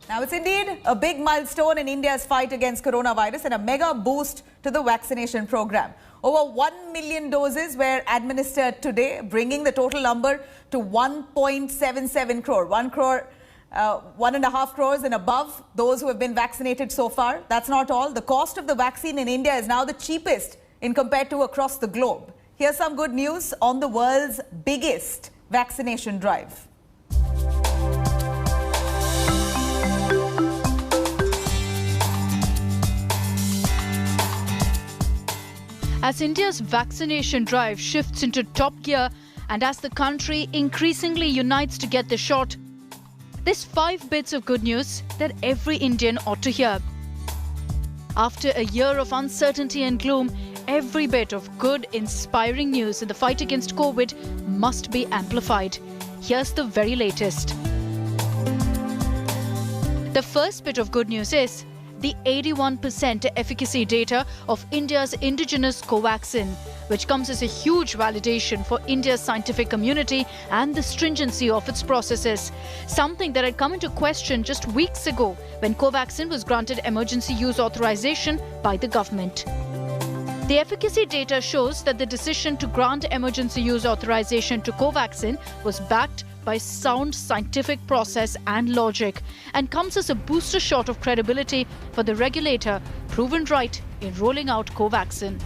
Now, it's indeed a big milestone in India's fight against coronavirus and a mega boost to the vaccination program. Over 1 million doses were administered today, bringing the total number to 1.77 crore. 1.5 crores and above those who have been vaccinated so far. That's not all. The cost of the vaccine in India is now the cheapest in compared to across the globe. Here's some good news on the world's biggest vaccination drive. As India's vaccination drive shifts into top gear and as the country increasingly unites to get the shot, there's 5 bits of good news that every Indian ought to hear. After a year of uncertainty and gloom, every bit of good, inspiring news in the fight against COVID must be amplified. Here's the very latest. The first bit of good news is the 81% efficacy data of India's indigenous Covaxin, which comes as a huge validation for India's scientific community and the stringency of its processes. Something that had come into question just weeks ago when Covaxin was granted emergency use authorization by the government. The efficacy data shows that the decision to grant emergency use authorization to Covaxin was backed by sound scientific process and logic and comes as a booster shot of credibility for the regulator proven right in rolling out Covaxin.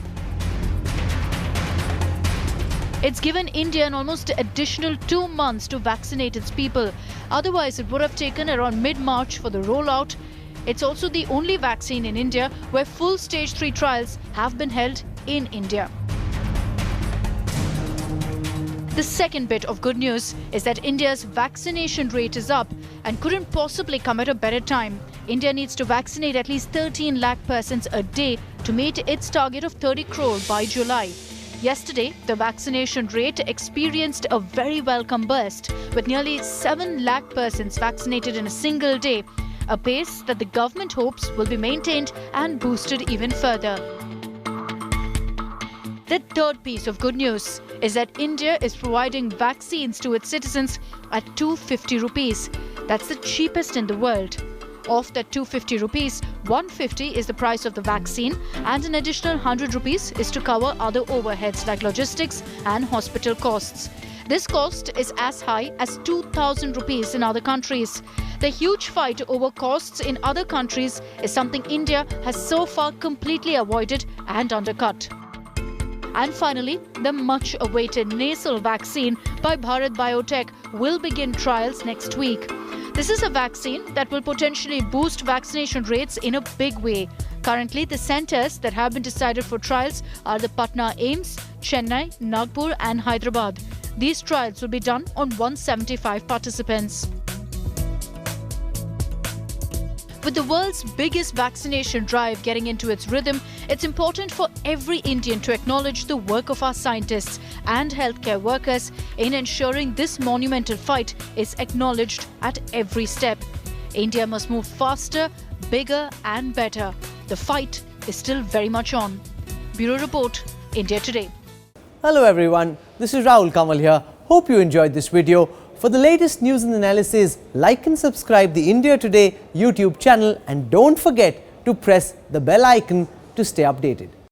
It's given India an almost additional 2 months to vaccinate its people. Otherwise, it would have taken around mid-March for the rollout. It's also the only vaccine in India where full stage 3 trials have been held in India. The second bit of good news is that India's vaccination rate is up and couldn't possibly come at a better time. India needs to vaccinate at least 13 lakh persons a day to meet its target of 30 crore by July. Yesterday, the vaccination rate experienced a very welcome burst, with nearly 7 lakh persons vaccinated in a single day, a pace that the government hopes will be maintained and boosted even further. The third piece of good news is that India is providing vaccines to its citizens at 250 rupees. That's the cheapest in the world. Of that 250 rupees, 150 is the price of the vaccine and an additional 100 rupees is to cover other overheads like logistics and hospital costs. This cost is as high as 2,000 rupees in other countries. The huge fight over costs in other countries is something India has so far completely avoided and undercut. And finally, the much-awaited nasal vaccine by Bharat Biotech will begin trials next week. This is a vaccine that will potentially boost vaccination rates in a big way. Currently, the centres that have been decided for trials are the Patna AIIMS, Chennai, Nagpur and Hyderabad. These trials will be done on 175 participants. With the world's biggest vaccination drive getting into its rhythm, it's important for every Indian to acknowledge the work of our scientists and healthcare workers in ensuring this monumental fight is acknowledged at every step. India must move faster, bigger and better. The fight is still very much on. Bureau Report, India Today. Hello everyone, this is Rahul Kamal here. Hope you enjoyed this video. For the latest news and analysis, like and subscribe the India Today YouTube channel and don't forget to press the bell icon to stay updated.